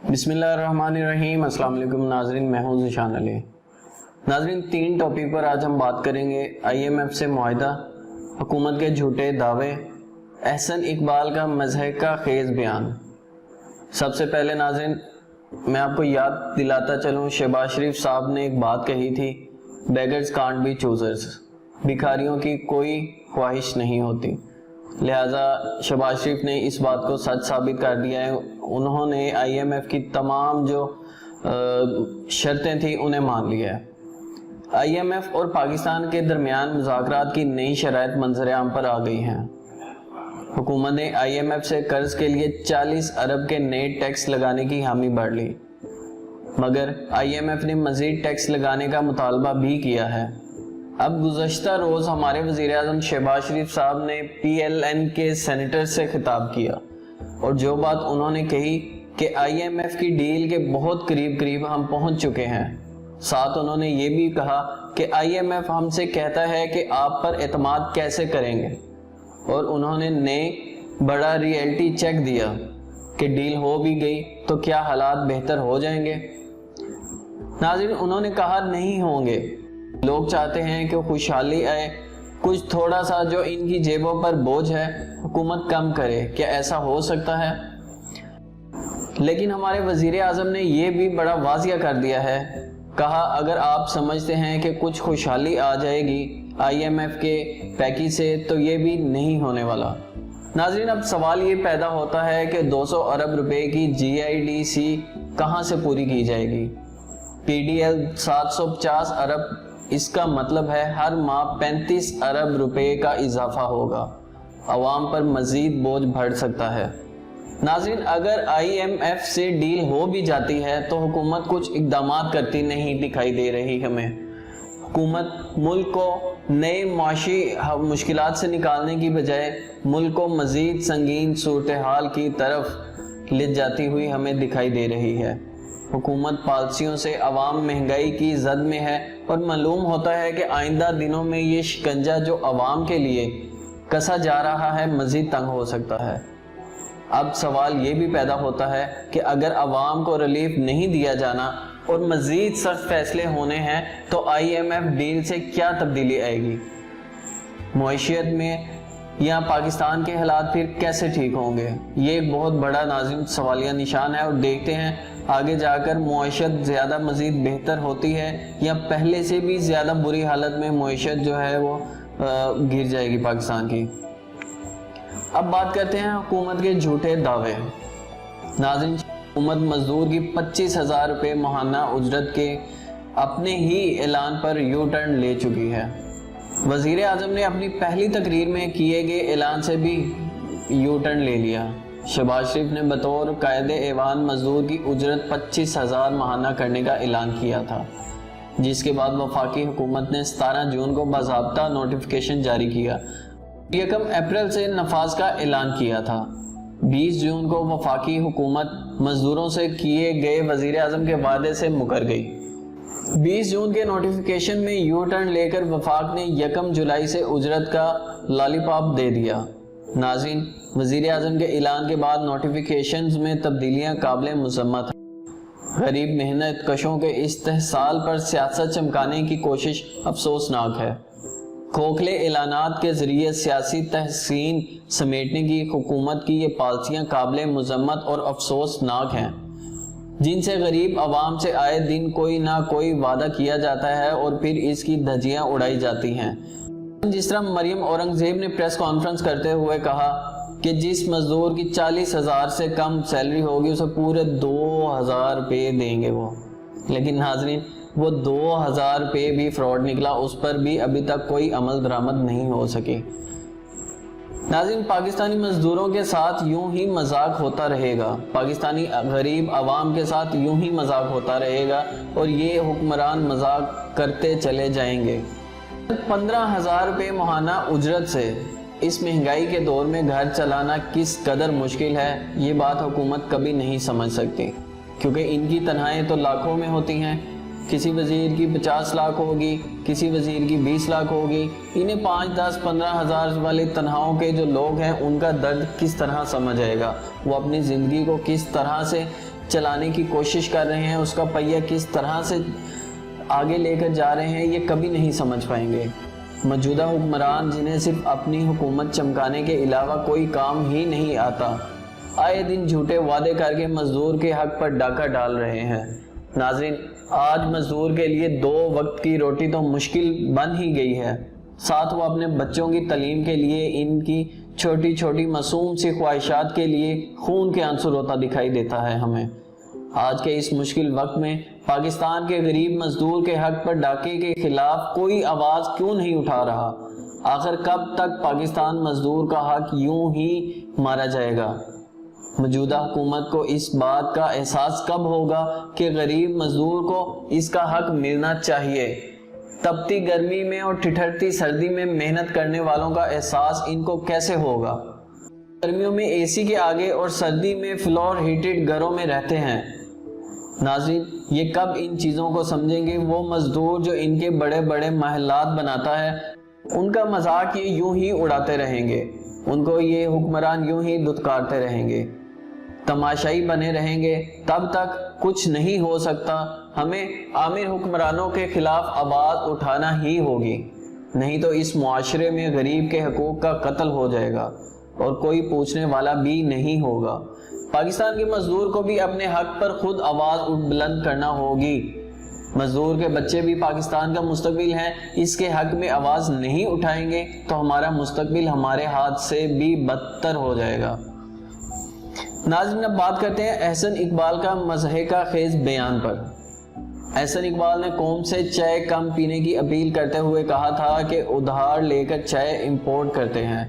بسم اللہ الرحمن الرحیم۔ السلام علیکم ناظرین، میں ہوں ذیشان علی۔ ناظرین، 3 ٹاپک پر آج ہم بات کریں گے۔ IMF سے معاہدہ، حکومت کے جھوٹے دعوے، احسن اقبال کا مضحکہ خیز بیان۔ سب سے پہلے ناظرین میں آپ کو یاد دلاتا چلوں، شہباز شریف صاحب نے ایک بات کہی تھی، بیگرز کانٹ بی چوزرز، بھکاریوں کی کوئی خواہش نہیں ہوتی۔ لہٰذا شہباز شریف نے اس بات کو سچ ثابت کر دیا ہے۔ انہوں نے IMF کی تمام جو شرطیں تھیں انہیں مان لیا ہے۔ IMF اور پاکستان کے درمیان مذاکرات کی نئی شرائط منظر عام پر آ گئی ہیں۔ حکومت نے IMF سے قرض کے لیے 40 ارب کے نئے ٹیکس لگانے کی حامی بڑھ لی، مگر IMF نے مزید ٹیکس لگانے کا مطالبہ بھی کیا ہے۔ اب گزشتہ روز ہمارے وزیر اعظم شہباز شریف صاحب نے PLN کے سینیٹر سے خطاب کیا اور جو بات انہوں نے کہی کہ IMF کی ڈیل کے بہت قریب ہم پہنچ چکے ہیں، ساتھ انہوں نے یہ بھی کہا کہ IMF ہم سے کہتا ہے کہ آپ پر اعتماد کیسے کریں گے، اور انہوں نے نئے بڑا ریئلٹی چیک دیا کہ ڈیل ہو بھی گئی تو کیا حالات بہتر ہو جائیں گے۔ ناظرین، انہوں نے کہا نہیں ہوں گے۔ لوگ چاہتے ہیں کہ خوشحالی آئے، کچھ تھوڑا سا جو ان کی جیبوں پر بوجھ ہے حکومت کم کرے۔ کیا ایسا ہو سکتا ہے؟ لیکن ہمارے وزیر اعظم نے یہ بھی بڑا واضح کر دیا ہے، کہا اگر آپ سمجھتے ہیں کہ کچھ خوشحالی آ جائے گی IMF کے پیکیج سے تو یہ بھی نہیں ہونے والا۔ ناظرین، اب سوال یہ پیدا ہوتا ہے کہ 200 ارب روپے کی GIDC کہاں سے پوری کی جائے گی؟ PDL 750 ارب، اس کا مطلب ہے ہر ماہ 35 ارب روپے کا اضافہ ہوگا۔ عوام پر مزید بوجھ بڑھ سکتا ہے۔ ناظرین، اگر IMF سے ڈیل ہو بھی جاتی ہے تو حکومت کچھ اقدامات کرتی نہیں دکھائی دے رہی ہمیں۔ حکومت ملک کو نئے معاشی مشکلات سے نکالنے کی بجائے ملک کو مزید سنگین صورتحال کی طرف لے جاتی ہوئی ہمیں دکھائی دے رہی ہے۔ حکومت پالیسیوں سے عوام مہنگائی کی زد میں ہے اور معلوم ہوتا ہے کہ آئندہ دنوں میں یہ شکنجہ جو عوام کے لیے کسا جا رہا ہے مزید تنگ ہو سکتا ہے۔ اب سوال یہ بھی پیدا ہوتا ہے کہ اگر عوام کو ریلیف نہیں دیا جانا اور مزید سخت فیصلے ہونے ہیں تو IMF ڈیل سے کیا تبدیلی آئے گی؟ معیشت میں یا پاکستان کے حالات پھر کیسے ٹھیک ہوں گے؟ یہ ایک بہت بڑا ناظرین سوالیہ نشان ہے، اور دیکھتے ہیں آگے جا کر معیشت زیادہ مزید بہتر ہوتی ہے یا پہلے سے بھی زیادہ بری حالت میں معیشت جو ہے وہ گر جائے گی پاکستان کی۔ اب بات کرتے ہیں حکومت کے جھوٹے دعوے۔ ناظرین، حکومت مزدور کی 25,000 روپے ماہانہ اجرت کے اپنے ہی اعلان پر یو ٹرن لے چکی ہے۔ وزیر اعظم نے اپنی پہلی تقریر میں کیے گئے اعلان سے بھی یو ٹرن لے لیا۔ شہباز شریف نے بطور قائد ایوان مزدور کی اجرت 25,000 ماہانہ کرنے کا اعلان کیا تھا، جس کے بعد وفاقی حکومت نے 17 جون کو باضابطہ نوٹیفیکیشن جاری کیا، 1 اپریل سے نفاذ کا اعلان کیا تھا۔ 20 جون کو وفاقی حکومت مزدوروں سے کیے گئے وزیر اعظم کے وعدے سے مکر گئی۔ 20 جون کے نوٹیفیکیشن میں یو ٹرن لے کر وفاق نے 1 جولائی سے اجرت کا لالی پاپ دے دیا۔ ناظرین، وزیر اعظم کے اعلان کے بعد نوٹیفیکیشنز میں تبدیلیاں قابل مذمت ہیں۔ غریب محنت کشوں کے استحصال پر سیاست چمکانے کی کوشش افسوسناک ہے۔ کھوکھلے اعلانات کے ذریعے سیاسی تحسین سمیٹنے کی حکومت کی یہ پالیسیاں قابل مذمت اور افسوسناک ہیں، جن سے غریب عوام سے آئے دن کوئی نہ کوئی وعدہ کیا جاتا ہے اور پھر اس کی دھجیاں اڑائی جاتی ہیں۔ جس طرح مریم اورنگزیب نے پریس کانفرنس کرتے ہوئے کہا کہ جس مزدور کی 40,000 سے کم سیلری ہوگی اسے پورے 2,000 روپے دیں گے وہ، لیکن ناظرین وہ 2,000 روپے بھی فراڈ نکلا، اس پر بھی ابھی تک کوئی عمل درآمد نہیں ہو سکی۔ ناظرین، پاکستانی مزدوروں کے ساتھ یوں ہی مذاق ہوتا رہے گا، پاکستانی غریب عوام کے ساتھ یوں ہی مذاق ہوتا رہے گا اور یہ حکمران مذاق کرتے چلے جائیں گے۔ 15,000 روپے ماہانہ اجرت سے اس مہنگائی کے دور میں گھر چلانا کس قدر مشکل ہے، یہ بات حکومت کبھی نہیں سمجھ سکتی، کیونکہ ان کی تنخواہیں تو لاکھوں میں ہوتی ہیں۔ کسی وزیر کی 50 لاکھ ہوگی، کسی وزیر کی 20 لاکھ ہوگی۔ انہیں 5, 10, 15 ہزار والی تنخواہوں کے جو لوگ ہیں ان کا درد کس طرح سمجھ آئے گا؟ وہ اپنی زندگی کو کس طرح سے چلانے کی کوشش کر رہے ہیں، اس کا پہیہ کس طرح سے آگے لے کر جا رہے ہیں، یہ کبھی نہیں سمجھ پائیں گے۔ موجودہ حکمران جنہیں صرف اپنی حکومت چمکانے کے علاوہ کوئی کام ہی نہیں آتا، آئے دن جھوٹے وعدے کر کے مزدور کے حق پر ڈاکہ ڈال رہے ہیں۔ ناظرین، آج مزدور کے لیے 2 وقت کی روٹی تو مشکل بن ہی گئی ہے، ساتھ وہ اپنے بچوں کی تعلیم کے لیے، ان کی چھوٹی چھوٹی معصوم سی خواہشات کے لیے خون کے آنسو روتا دکھائی دیتا ہے ہمیں۔ آج کے اس مشکل وقت میں پاکستان کے غریب مزدور کے حق پر ڈاکے کے خلاف کوئی آواز کیوں نہیں اٹھا رہا؟ آخر کب تک پاکستان مزدور کا حق یوں ہی مارا جائے گا؟ موجودہ حکومت کو اس بات کا احساس کب ہوگا کہ غریب مزدور کو اس کا حق ملنا چاہیے؟ تپتی گرمی میں اور ٹھٹھرتی سردی میں محنت کرنے والوں کا احساس ان کو کیسے ہوگا؟ گرمیوں میں اے سی کے آگے اور سردی میں فلور ہیٹڈ گھروں میں رہتے ہیں۔ ناظرین، یہ کب ان چیزوں کو سمجھیں گے وہ مزدور جو ان کے بڑے بڑے محلات بناتا ہے؟ ان کا مذاق یہ یوں ہی اڑاتے رہیں گے، ان کو یہ حکمران یوں ہی دھتکارتے رہیں گے، تماشائی بنے رہیں گے، تب تک کچھ نہیں ہو سکتا۔ ہمیں آمر حکمرانوں کے خلاف آواز اٹھانا ہی ہوگی، نہیں تو اس معاشرے میں غریب کے حقوق کا قتل ہو جائے گا اور کوئی پوچھنے والا بھی نہیں ہوگا۔ پاکستان کے مزدور کو بھی اپنے حق پر خود آواز بلند کرنا ہوگی۔ مزدور کے بچے بھی پاکستان کا مستقبل ہیں، اس کے حق میں آواز نہیں اٹھائیں گے تو ہمارا مستقبل ہمارے ہاتھ سے بھی بدتر ہو جائے گا۔ ناظرین، اب بات کرتے ہیں احسن اقبال کا مضحکہ خیز بیان پر۔ احسن اقبال نے قوم سے چائے کم پینے کی اپیل کرتے ہوئے کہا تھا کہ ادھار لے کر چائے امپورٹ کرتے ہیں۔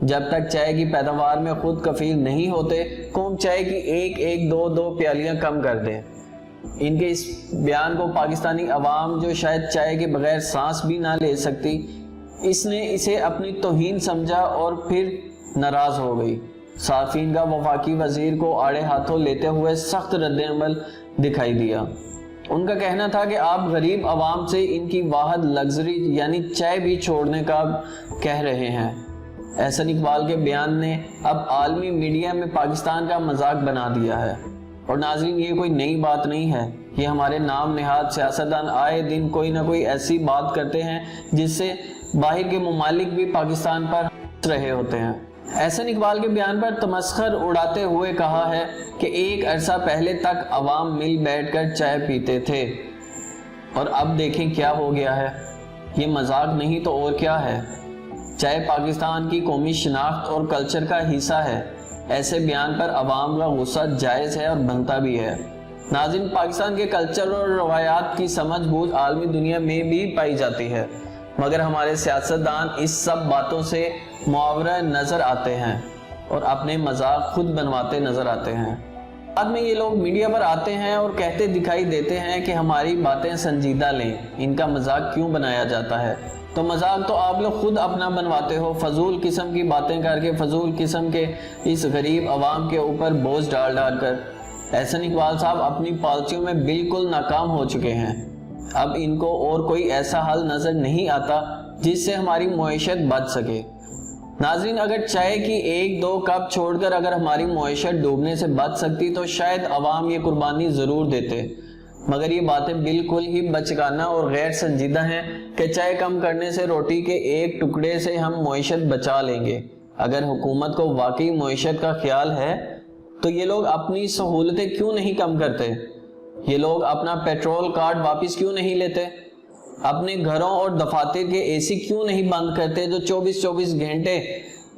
جب تک چائے کی پیداوار میں خود کفیل نہیں ہوتے، قوم چائے کی ایک دو پیالیاں کم کر دے۔ ان کے اس بیان کو پاکستانی عوام، جو شاید چائے کے بغیر سانس بھی نہ لے سکتی، اس نے اسے اپنی توہین سمجھا اور پھر ناراض ہو گئی۔ صارفین کا وفاقی وزیر کو آڑے ہاتھوں لیتے ہوئے سخت رد عمل دکھائی دیا۔ ان کا کہنا تھا کہ آپ غریب عوام سے ان کی واحد لگژری یعنی چائے بھی چھوڑنے کا کہہ رہے ہیں۔ احسن اقبال کے بیان نے اب عالمی میڈیا میں پاکستان کا مذاق بنا دیا ہے۔ اور ناظرین، یہ کوئی نئی بات نہیں ہے، یہ ہمارے نام نہاد سیاستدان آئے دن کوئی نہ کوئی ایسی بات کرتے ہیں جس سے باہر کے ممالک بھی پاکستان پر ہنس رہے ہوتے ہیں۔ احسن اقبال کے بیان پر تمسخر اڑاتے ہوئے کہا ہے کہ ایک عرصہ پہلے تک عوام مل بیٹھ کر چائے پیتے تھے اور اب دیکھیں کیا ہو گیا ہے۔ یہ مذاق نہیں تو اور کیا ہے؟ چائے پاکستان کی قومی شناخت اور کلچر کا حصہ ہے۔ ایسے بیان پر عوام کا غصہ جائز ہے اور بنتا بھی ہے۔ ناظرین، پاکستان کے کلچر اور روایات کی سمجھ بوجھ عالمی دنیا میں بھی پائی جاتی ہے، مگر ہمارے سیاستدان اس سب باتوں سے معاورہ نظر آتے ہیں اور اپنے مذاق خود بنواتے نظر آتے ہیں۔ بعد میں یہ لوگ میڈیا پر آتے ہیں اور کہتے دکھائی دیتے ہیں کہ ہماری باتیں سنجیدہ لیں، ان کا مذاق کیوں بنایا جاتا ہے؟ تو مذاق تو آپ لوگ خود اپنا بنواتے ہو، فضول قسم کی باتیں کر کے، فضول قسم کے اس غریب عوام کے اوپر بوجھ ڈال کر۔ احسن اقبال صاحب اپنی پالیسیوں میں بالکل ناکام ہو چکے ہیں۔ اب ان کو اور کوئی ایسا حل نظر نہیں آتا جس سے ہماری معیشت بچ سکے۔ ناظرین، اگر چائے کی 1-2 کپ چھوڑ کر اگر ہماری معیشت ڈوبنے سے بچ سکتی تو شاید عوام یہ قربانی ضرور دیتے، مگر یہ باتیں بالکل ہی بچگانہ اور غیر سنجیدہ ہیں کہ چائے کم کرنے سے روٹی کے ایک ٹکڑے سے ہم معیشت بچا لیں گے۔ اگر حکومت کو واقعی معیشت کا خیال ہے تو یہ لوگ اپنی سہولتیں کیوں نہیں کم کرتے؟ یہ لوگ اپنا پیٹرول کارڈ واپس کیوں نہیں لیتے؟ اپنے گھروں اور دفاتر کے اے سی کیوں نہیں بند کرتے جو 24 گھنٹے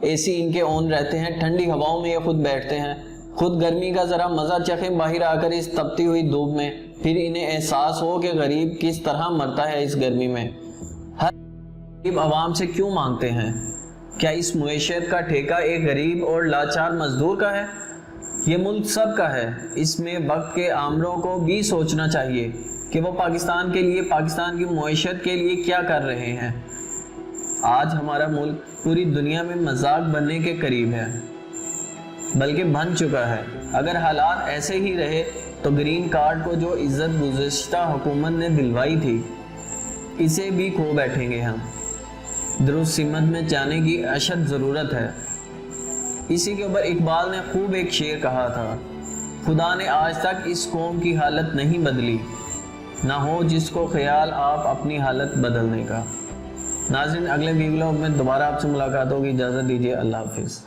اے سی ان کے آن رہتے ہیں؟ ٹھنڈی ہواؤں میں یہ خود بیٹھتے ہیں۔ خود گرمی کا ذرا مزہ چکھیں باہر آ کر اس تپتی ہوئی دھوپ میں، پھر انہیں احساس ہو کہ غریب کس طرح مرتا ہے اس گرمی میں۔ ہر غریب عوام سے کیوں مانگتے ہیں؟ کیا اس معیشت کا ٹھیکہ ایک غریب اور لاچار مزدور کا ہے؟ یہ ملک سب کا ہے۔ اس میں وقت کے آمروں کو بھی سوچنا چاہیے کہ وہ پاکستان کے لیے، پاکستان کی معیشت کے لیے کیا کر رہے ہیں۔ آج ہمارا ملک پوری دنیا میں مذاق بننے کے قریب ہے، بلکہ بن چکا ہے۔ اگر حالات ایسے ہی رہے تو گرین کارڈ کو جو عزت گزشتہ حکومت نے دلوائی تھی، اسے بھی کھو بیٹھیں گے ہم۔ درست سمت میں جانے کی اشد ضرورت ہے۔ اسی کے اوپر اقبال نے خوب ایک شعر کہا تھا: خدا نے آج تک اس قوم کی حالت نہیں بدلی، نہ ہو جس کو خیال آپ اپنی حالت بدلنے کا۔ ناظرین اگلے ویڈیو میں دوبارہ آپ سے ملاقات ہوگی، اجازت دیجیے، اللہ حافظ۔